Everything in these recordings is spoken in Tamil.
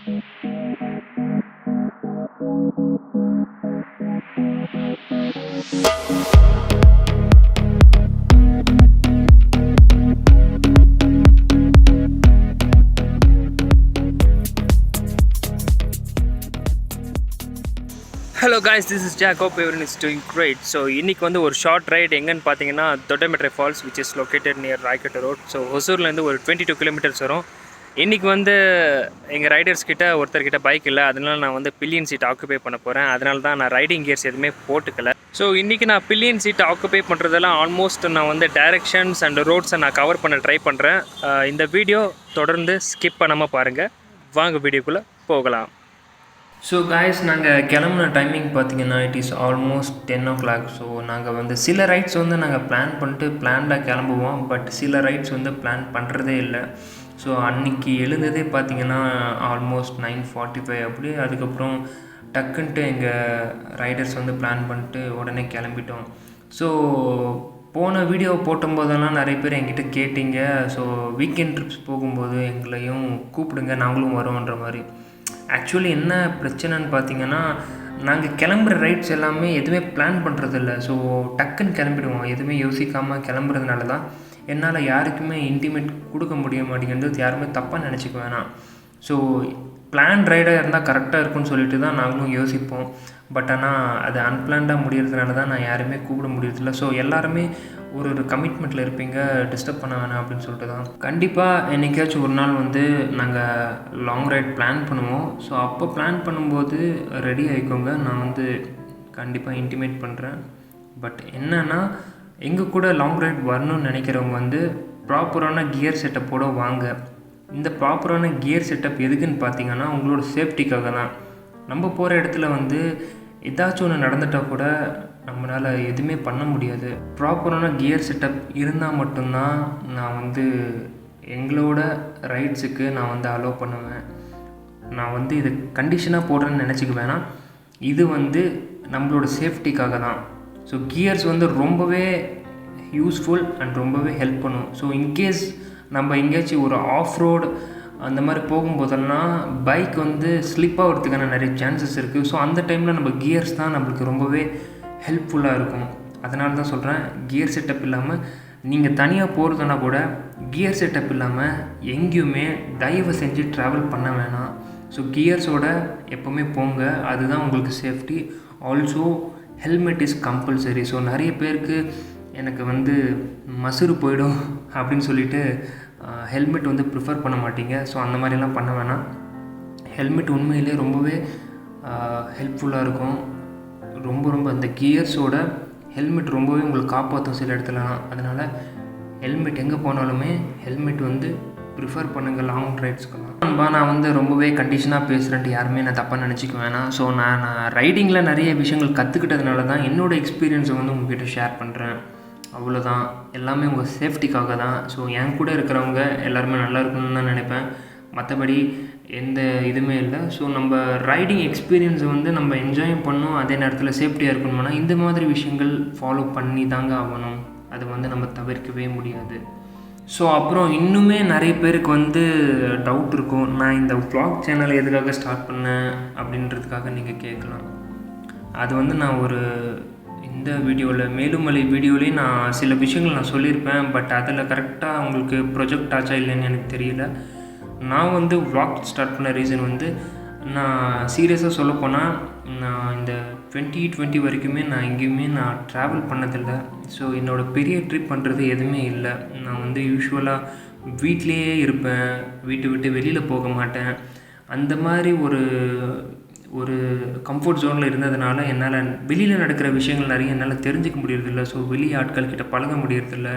Hello guys, this is Jack. Hope everyone is doing great. So இன்னைக்கு வந்து ஒரு ஷார்ட் ரைட் எங்கன்னு பார்த்தீங்கன்னா Doddametrai Falls, which is located near Rayakottai road. So ஹொசூர்லேருந்து ஒரு 22 kilometers வரும். இன்றைக்கி வந்து எங்கள் ரைடர்ஸ் கிட்ட ஒருத்தர்கிட்ட பைக் இல்லை, அதனால நான் வந்து பில்லியன் சீட் ஆக்குபை பண்ண போகிறேன். அதனால தான் நான் ரைடிங் கியர்ஸ் எதுவுமே போட்டுக்கல. ஸோ இன்றைக்கி நான் பில்லியன் சீட் ஆக்குபை பண்ணுறதெல்லாம் ஆல்மோஸ்ட் நான் வந்து டைரக்ஷன்ஸ் அண்ட் ரோட்ஸை நான் கவர் பண்ண ட்ரை பண்ணுறேன். இந்த வீடியோ தொடர்ந்து ஸ்கிப் பண்ணாமல் பாருங்கள். வாங்க வீடியோக்குள்ளே போகலாம். ஸோ காய்ஸ், நாங்கள் கிளம்புன டைமிங் பார்த்தீங்கன்னா it is almost 10 o'clock. So நாங்கள் வந்து சில ரைட்ஸ் வந்து நாங்கள் பிளான் பண்ணிட்டு பிளான்டாக கிளம்புவோம், பட் சில ரைட்ஸ் வந்து பிளான் பண்ணுறதே இல்லை. ஸோ அன்றைக்கி எழுந்ததே பார்த்திங்கன்னா ஆல்மோஸ்ட் 9:45 அப்படி. அதுக்கப்புறம் டக்குன்ட்டு எங்கள் ரைடர்ஸ் வந்து பிளான் பண்ணிட்டு உடனே கிளம்பிட்டோம். ஸோ போன வீடியோ போட்டும்போதெல்லாம் நிறைய பேர் என்கிட்ட கேட்டிங்க, ஸோ வீக்கெண்ட் ட்ரிப்ஸ் போகும்போது எங்களையும் கூப்பிடுங்க, நாங்களும் வரோன்ற மாதிரி. ஆக்சுவலி என்ன பிரச்சனைன்னு பார்த்தீங்கன்னா, நாங்கள் கிளம்புற ரைட்ஸ் எல்லாமே எதுவுமே பிளான் பண்ணுறதில்ல. ஸோ டக்குன்னு கிளம்பிடுவோம். எதுவுமே யோசிக்காமல் கிளம்புறதுனால தான் என்னால் யாருக்குமே இன்டிமேட் கொடுக்க முடிய மாட்டேங்கிறது. யாருமே தப்பாக நினச்சிக்க வேணாம். ஸோ பிளான் ரைடாக இருந்தால் கரெக்டாக இருக்குன்னு சொல்லிட்டு தான் நாங்களும் யோசிப்போம். பட் ஆனால் அது அன்பிளான்டாக முடியறதுனால தான் நான் யாருமே கூப்பிட முடியறதில்ல. ஸோ எல்லாருமே ஒரு கமிட்மெண்ட்டில் இருப்பீங்க, டிஸ்டர்ப் பண்ண வேணாம் அப்படின்னு சொல்லிட்டு தான். கண்டிப்பாக என்றைக்காச்சும் ஒரு நாள் வந்து நாங்கள் லாங் ரைட் பிளான் பண்ணுவோம். ஸோ அப்போ பிளான் பண்ணும்போது ரெடி ஆகிக்கோங்க, நான் வந்து கண்டிப்பாக இன்டிமேட் பண்ணுறேன். பட் என்னென்னா, எங்கள் கூட லாங் ரைட் வரணும்னு நினைக்கிறவங்க வந்து ப்ராப்பரான கியர் செட்டப்போடு வாங்க. இந்த ப்ராப்பரான கியர் செட்டப் எதுக்குன்னு பார்த்தீங்கன்னா, உங்களோட சேஃப்டிக்காக தான். நம்ம போகிற இடத்துல வந்து ஏதாச்சும் ஒன்று நடந்துட்டால் கூட நம்மளால் எதுவுமே பண்ண முடியாது. ப்ராப்பரான கியர் செட்டப் இருந்தால் மட்டும்தான் நான் வந்து எங்களோட ரைட்ஸுக்கு நான் வந்து அலோவ் பண்ணுவேன். நான் வந்து இது கண்டிஷனாக போடுறேன்னு நினச்சிக்க வேணாம். இது வந்து நம்மளோட சேஃப்டிக்காக தான். ஸோ கியர்ஸ் வந்து ரொம்பவே யூஸ்ஃபுல் அண்ட் ரொம்பவே ஹெல்ப் பண்ணும். ஸோ இன்கேஸ் நம்ம எங்கேயாச்சும் ஒரு ஆஃப் ரோடு அந்த மாதிரி போகும்போதெல்லாம் பைக் வந்து ஸ்லிப் ஆகிறதுக்கான நிறைய சான்சஸ் இருக்குது. ஸோ அந்த டைமில் நம்ம கியர்ஸ் தான் நம்மளுக்கு ரொம்பவே ஹெல்ப்ஃபுல்லாக இருக்கும். அதனால தான் சொல்கிறேன், கியர் செட்டப் இல்லாமல் நீங்கள் தனியாக போகிறதுனா கூட கியர் செட்டப் இல்லாமல் எங்கேயுமே தயவு செஞ்சு ட்ராவல் பண்ண வேணாம். ஸோ கியர்ஸோட எப்போவுமே போங்க, அதுதான் உங்களுக்கு safety. Also helmet is compulsory. So நிறைய பேருக்கு எனக்கு வந்து மசுறு போயிடும் அப்படின்னு சொல்லிட்டு ஹெல்மெட் வந்து ப்ரிஃபர் பண்ண மாட்டீங்க. ஸோ அந்த மாதிரிலாம் பண்ண வேணாம். ஹெல்மெட் உண்மையிலே ரொம்பவே ஹெல்ப்ஃபுல்லாக இருக்கும். ரொம்ப அந்த கியர்ஸோட ஹெல்மெட் ரொம்பவே உங்களுக்கு காப்பாற்றும் சில இடத்துலலாம். அதனால் ஹெல்மெட் எங்கே போனாலுமே ஹெல்மெட் வந்து ப்ரிஃபர் பண்ணுங்கள் லாங் ரைட்ஸ்க்கெல்லாம். நான் வந்து ரொம்பவே கண்டிஷனாக பேசுகிறேன்ட்டு யாருமே நான் தப்பாக நினச்சிக்க வேணாம். ஸோ நான் ரைடிங்கில் நிறைய விஷயங்கள் கற்றுக்கிட்டதுனால தான் என்னோடய எக்ஸ்பீரியன்ஸை வந்து உங்கள்கிட்ட ஷேர் பண்ணுறேன். அவ்வளோதான், எல்லாமே உங்கள் சேஃப்டிக்காக தான். ஸோ என் கூட இருக்கிறவங்க எல்லாருமே நல்லா இருக்கணும்னு தான் நினைப்பேன். மற்றபடி எந்த இதுவுமே இல்லை. ஸோ நம்ம ரைடிங் எக்ஸ்பீரியன்ஸை வந்து நம்ம என்ஜாய் பண்ணணும், அதே நேரத்தில் சேஃப்டியாக இருக்கணும்னா இந்த மாதிரி விஷயங்கள் ஃபாலோ பண்ணி தாங்க ஆகணும். அது வந்து நம்ம தவிர்க்கவே முடியாது. ஸோ அப்புறம் இன்னுமே நிறைய பேருக்கு வந்து டவுட் இருக்கும், நான் இந்த vlog சேனலை எதுக்காக ஸ்டார்ட் பண்ணேன் அப்படின்றதுக்காக நீங்கள் கேட்கலாம். அது வந்து நான் இந்த வீடியோவில் மேலுமலை வீடியோலேயும் நான் சில விஷயங்கள் நான் சொல்லியிருப்பேன். பட் அதில் கரெக்டாக உங்களுக்கு ப்ரொஜெக்ட் ஆச்சா இல்லைன்னு எனக்கு தெரியல. நான் வந்து vlog ஸ்டார்ட் பண்ண ரீசன் வந்து, நான் சீரியஸாக சொல்லப்போனால் நான் இந்த 2020 வரைக்குமே நான் எங்கேயுமே நான் ட்ராவல் பண்ணதில்லை. ஸோ என்னோடய பெரிய ட்ரிப் பண்ணுறது எதுவுமே இல்லை. நான் வந்து யூஸ்வலாக வீட்லேயே இருப்பேன், வீட்டை விட்டு வெளியில் போக மாட்டேன். அந்த மாதிரி ஒரு கம்ஃபர்ட் ஜோனில் இருந்ததுனால என்னால் வெளியில் நடக்கிற விஷயங்கள் நிறைய என்னால் தெரிஞ்சிக்க முடியறதில்ல. ஸோ வெளி ஆட்கள் கிட்ட பழக முடியறதில்ல.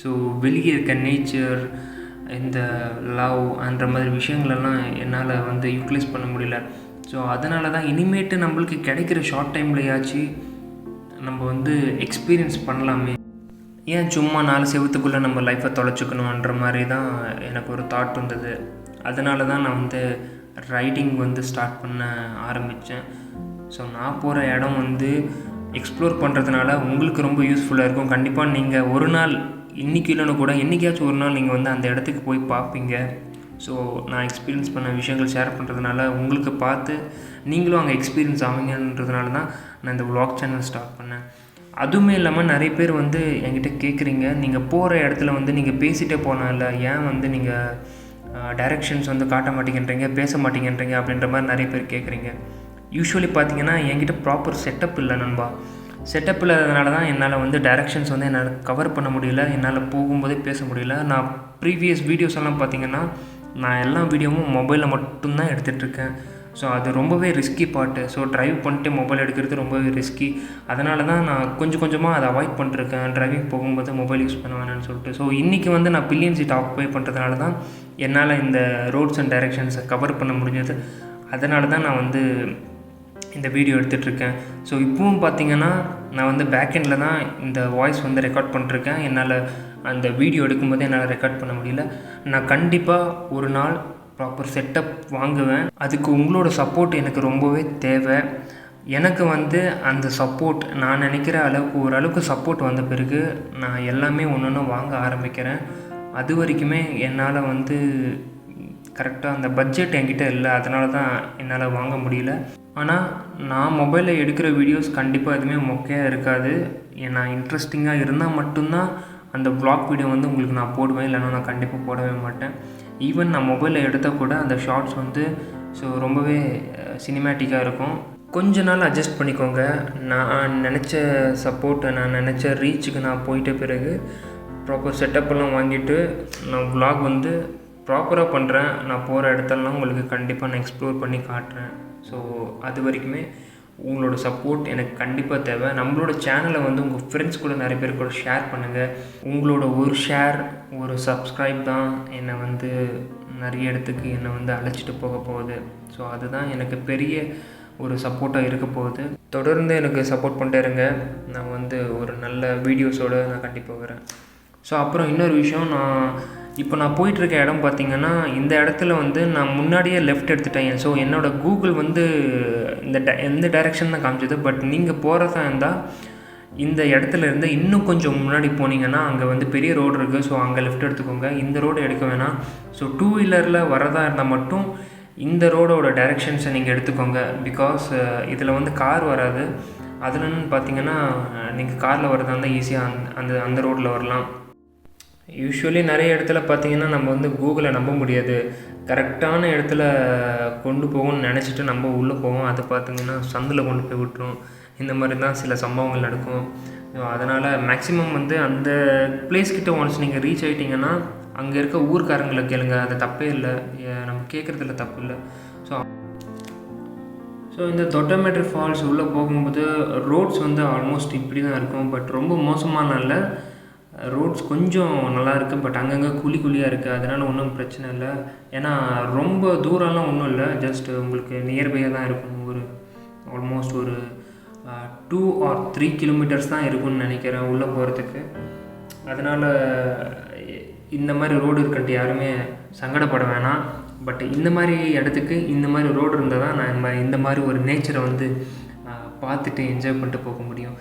ஸோ வெளியே இருக்க நேச்சர், இந்த லவ் அந்த மாதிரி விஷயங்களெல்லாம் என்னால் வந்து யூட்டிலைஸ் பண்ண முடியல. ஸோ அதனால தான் இனிமேட்டு நம்மளுக்கு கிடைக்கிற ஷார்ட் டைம்லையாச்சு நம்ம வந்து எக்ஸ்பீரியன்ஸ் பண்ணலாமே, ஏன் சும்மா 4 செவத்துக்குள்ளே நம்ம லைஃப்பை தொலைச்சிக்கணுன்ற மாதிரி தான் எனக்கு ஒரு தாட் வந்தது. அதனால தான் நான் வந்து ரைடிங் வந்து ஸ்டார்ட் பண்ண ஆரம்பித்தேன். ஸோ நான் போகிற இடம் வந்து எக்ஸ்ப்ளோர் பண்ணுறதுனால உங்களுக்கு ரொம்ப யூஸ்ஃபுல்லாக இருக்கும். கண்டிப்பாக நீங்கள் ஒரு நாள் இன்றைக்கி இல்லைன்னு கூட என்றைக்காச்சும் ஒரு நாள் நீங்கள் வந்து அந்த இடத்துக்கு போய் பார்ப்பீங்க. ஸோ நான் எக்ஸ்பீரியன்ஸ் பண்ண விஷயங்கள் ஷேர் பண்ணுறதுனால உங்களுக்கு பார்த்து நீங்களும் அங்கே எக்ஸ்பீரியன்ஸ் ஆவீங்கன்றதுனால தான் நான் இந்த vlog சேனல் ஸ்டார்ட் பண்ணேன். அதுவுமே இல்லாமல் நிறைய பேர் வந்து என்கிட்ட கேட்குறீங்க, நீங்கள் போகிற இடத்துல வந்து நீங்கள் பேசிகிட்டே போனால ஏன் வந்து நீங்கள் டைரெக்ஷன்ஸ் வந்து காட்ட மாட்டேங்கன்றீங்க, பேச மாட்டேங்கன்றீங்க அப்படின்ற மாதிரி நிறைய பேர் கேட்குறீங்க. யூஸ்வலி பார்த்தீங்கன்னா என்கிட்ட ப்ராப்பர் செட்டப் இல்லை நண்பா. செட்டப் இல்லாததுனால தான் என்னால் வந்து டைரெக்ஷன்ஸ் வந்து என்னால் கவர் பண்ண முடியல, என்னால் போகும்போதே பேச முடியல. நான் ப்ரீவியஸ் வீடியோஸ் எல்லாம் பார்த்தீங்கன்னா நான் எல்லா வீடியோவும் மொபைலில் மட்டும்தான் எடுத்துகிட்ருக்கேன். ஸோ அது ரொம்பவே ரிஸ்கி பார்ட்டு. ஸோ ட்ரைவ் பண்ணிட்டு மொபைல் எடுக்கிறது ரொம்பவே ரிஸ்கி. அதனால தான் நான் கொஞ்சம் கொஞ்சமாக அதை அவாய்ட் பண்ணிருக்கேன், டிரைவிங் போகும்போது மொபைல் யூஸ் பண்ண வேணான்னு சொல்லிட்டு. ஸோ இன்றைக்கி வந்து நான் பில்லியன் சீட் ஆக்குபை பண்ணுறதுனால தான் என்னால் இந்த ரோட்ஸ் அண்ட் டைரெக்ஷன்ஸை கவர் பண்ண முடிஞ்சது. அதனால தான் நான் வந்து இந்த வீடியோ எடுத்துகிட்ருக்கேன். ஸோ இப்போவும் பார்த்திங்கன்னா நான் வந்து பேக்கெண்டில் தான் இந்த வாய்ஸ் வந்து ரெக்கார்ட் பண்ணிருக்கேன். என்னால் அந்த வீடியோ எடுக்கும்போது என்னால் ரெக்கார்ட் பண்ண முடியல. நான் கண்டிப்பாக ஒரு நாள் ப்ராப்பர் செட்டப் வாங்குவேன். அதுக்கு உங்களோட சப்போர்ட் எனக்கு ரொம்பவே தேவை. எனக்கு வந்து அந்த சப்போர்ட் நான் நினைக்கிற அளவுக்கு ஓரளவுக்கு சப்போர்ட் வந்த பிறகு நான் எல்லாமே ஒன்று ஒன்று வாங்க ஆரம்பிக்கிறேன். அது வரைக்குமே என்னால் வந்து கரெக்டாக அந்த பட்ஜெட் என்கிட்ட இல்லை, அதனால தான் என்னால் வாங்க முடியல. ஆனால் நான் மொபைலில் எடுக்கிற வீடியோஸ் கண்டிப்பாக எதுவுமே மொக்கையாக இருக்காது. ஏன்னா இன்ட்ரெஸ்டிங்காக இருந்தால் மட்டும்தான் அந்த vlog வீடியோ வந்து உங்களுக்கு நான் போடுவேன், இல்லைன்னா நான் கண்டிப்பாக போடவே மாட்டேன். ஈவன் நான் மொபைலில் எடுத்தால் கூட அந்த ஷார்ட்ஸ் வந்து ஸோ ரொம்பவே சினிமேட்டிக்காக இருக்கும். கொஞ்ச நாள் அட்ஜஸ்ட் பண்ணிக்கோங்க. நான் நினச்ச சப்போர்ட்டை, நான் நினச்ச ரீச்சுக்கு நான் போயிட்ட பிறகு ப்ராப்பர் செட்டப்பெல்லாம் வாங்கிட்டு நான் vlog வந்து ப்ராப்பராக பண்ணுறேன். நான் போகிற இடத்தெல்லாம் உங்களுக்கு கண்டிப்பாக நான் எக்ஸ்ப்ளோர் பண்ணி காட்டுறேன். ஸோ அது வரைக்குமே உங்களோட சப்போர்ட் எனக்கு கண்டிப்பாக தேவை. நம்மளோட சேனலை வந்து உங்கள் ஃப்ரெண்ட்ஸ் கூட நிறைய பேர் கூட ஷேர் பண்ணுங்கள். உங்களோட ஒரு ஷேர், ஒரு சப்ஸ்கிரைப் தான் என்னை வந்து நிறைய இடத்துக்கு என்னை வந்து அழைச்சிட்டு போக போகுது. ஸோ அதுதான் எனக்கு பெரிய ஒரு சப்போர்ட்டாக இருக்க போகுது. தொடர்ந்து எனக்கு சப்போர்ட் பண்ணிட்டே இருங்க. நான் வந்து ஒரு நல்ல வீடியோஸோடு நான் கண்டிப்பாக வரேன். ஸோ அப்புறம் இன்னொரு விஷயம், இப்போ நான் போயிட்டுருக்க இடம் பார்த்திங்கன்னா இந்த இடத்துல வந்து நான் முன்னாடியே லெஃப்ட் எடுத்துட்டேன். ஸோ என்னோடய கூகுள் வந்து எந்த டைரெக்ஷன் தான் காமிச்சது. பட் நீங்கள் போகிறதா இருந்தால் இந்த இடத்துல இருந்து இன்னும் கொஞ்சம் முன்னாடி போனீங்கன்னா அங்கே வந்து பெரிய ரோடு இருக்குது. ஸோ அங்கே லெஃப்ட் எடுத்துக்கோங்க, இந்த ரோடு எடுக்க வேணாம். ஸோ 2 வீலரில் வரதா இருந்தால் மட்டும் இந்த ரோடோட டைரெக்ஷன்ஸை நீங்கள் எடுத்துக்கோங்க. பிகாஸ் இதில் வந்து கார் வராது. அதுலன்னு பார்த்தீங்கன்னா நீங்கள் காரில் வரதா இருந்தால் ஈஸியாக அந்த ரோட்டில் வரலாம். யூஸ்வலி நிறைய இடத்துல பார்த்திங்கன்னா நம்ம வந்து கூகுளை நம்ப முடியாது. கரெக்டான இடத்துல கொண்டு போகணும்னு நினச்சிட்டு நம்ம உள்ளே போவோம், அதை பார்த்திங்கன்னா சந்தில் கொண்டு போய் விட்டுரும். இந்த மாதிரி தான் சில சம்பவங்கள் நடக்கும். அதனால் மேக்ஸிமம் வந்து அந்த பிளேஸ்கிட்ட ஒன்ஸ் நீங்கள் ரீச் ஆகிட்டிங்கன்னா அங்கே இருக்க ஊர்க்காரங்களை கேளுங்க, அது தப்பே இல்லை, நம்ம கேட்குறதுல தப்பு இல்லை. ஸோ இந்த தொட்டமேட்ரி ஃபால்ஸ் உள்ளே போகும்போது ரோட்ஸ் வந்து ஆல்மோஸ்ட் இப்படி தான் இருக்கும். பட் ரொம்ப மோசமான இல்லை, ரோட்ஸ் கொஞ்சம் நல்லா இருக்குது. பட் அங்கங்கே குழியாக இருக்குது, அதனால் ஒன்றும் பிரச்சனை இல்லை. ஏன்னா ரொம்ப தூரம்லாம் ஒன்றும் இல்லை, ஜஸ்ட் உங்களுக்கு நியர்பையாக தான் இருக்கும். ஒரு ஆல்மோஸ்ட் ஒரு 2 or 3 கிலோமீட்டர்ஸ் தான் இருக்கும்னு நினைக்கிறேன் உள்ளே போகிறதுக்கு. அதனால் இந்த மாதிரி ரோடு இருக்கிட்டு யாருமே சங்கடப்பட வேணாம். பட் இந்த மாதிரி இடத்துக்கு இந்த மாதிரி ரோடு இருந்தால் தான் நான் இந்த மாதிரி ஒரு நேச்சரை வந்து பார்த்துட்டு என்ஜாய் பண்ணிட்டு போக முடியும்.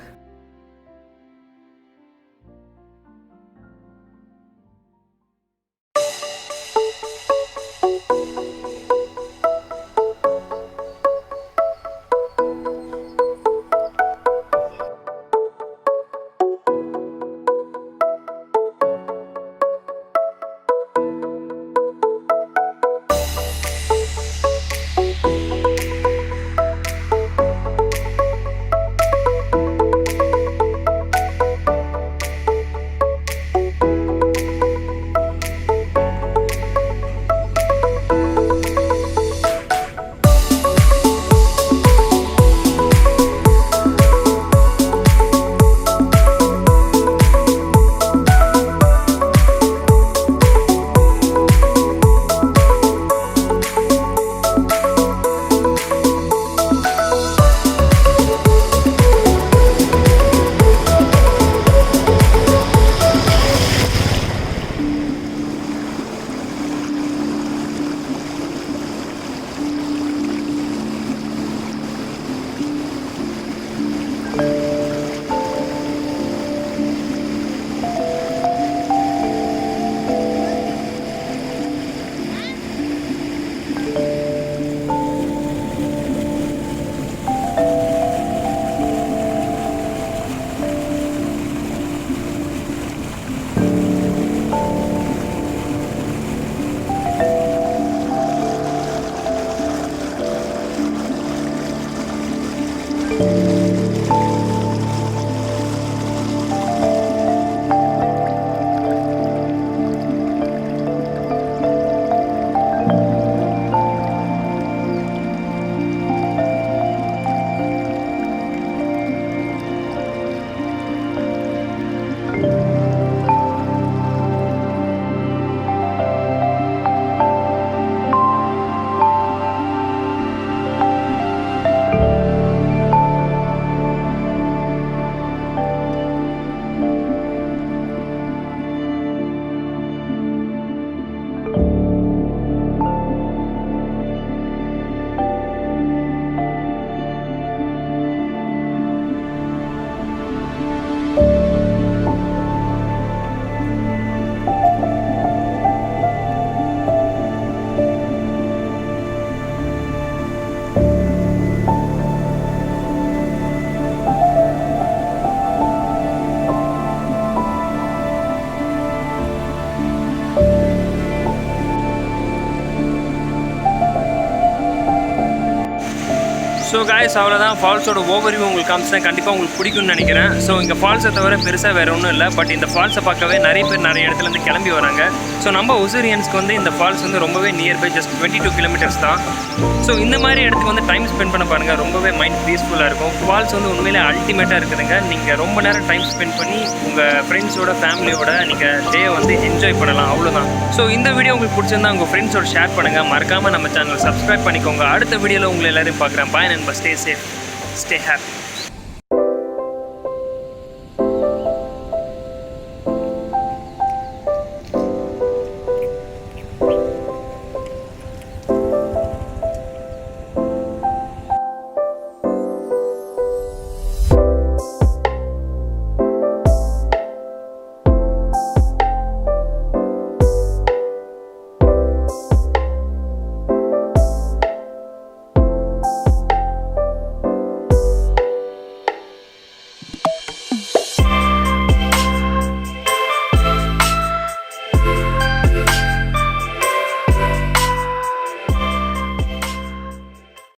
ஸோ காய்ஸ் அவ்வளோதான் ஃபால்ஸோட ஓவர்வியூ உங்களுக்கு காமிச்சேன். கண்டிப்பாக உங்களுக்கு பிடிக்கும்னு நினைக்கிறேன். ஸோ இங்கே ஃபால்ஸை தவிர பெருசாக வேறு ஒன்றும் இல்லை. பட் இந்த ஃபால்ஸை பார்க்கவே நிறைய பேர் நிறைய இடத்துலேருந்து கிளம்பி வராங்க. ஸோ நம்ம ஒசூரியன்ஸ்க்கு வந்து இந்த ஃபால்ஸ் வந்து ரொம்பவே நியர்பை, ஜஸ்ட் 22 கிலோமீட்டர்ஸ் தான். ஸோ இந்த மாதிரி இடத்துக்கு வந்து டைம் ஸ்பெண்ட் பண்ண பாருங்கள், ரொம்பவே மைண்ட் பீஸ்ஃபுல்லாக இருக்கும். ஃபால்ஸ் வந்து உண்மையிலே அல்டிமேட்டாக இருக்குதுங்க. நீங்கள் ரொம்ப நேரம் டைம் ஸ்பெண்ட் பண்ணி உங்கள் ஃப்ரெண்ட்ஸோட ஃபேமிலியோட நீங்கள் டே வந்து என்ஜாய் பண்ணலாம், அவ்வளோதான். ஸோ இந்த வீடியோ உங்களுக்கு பிடிச்சிருந்தா உங்கள் ஃப்ரெண்ட்ஸோட ஷேர் பண்ணுங்கள். மறக்காமல் நம்ம சேனல் சப்ஸ்கிரைப் பண்ணிக்கோங்க. அடுத்த வீடியோவில் உங்களை எல்லாரையும் பார்க்குறேன். பாய் நண்பா, ஸ்டே சேஃப், stay happy.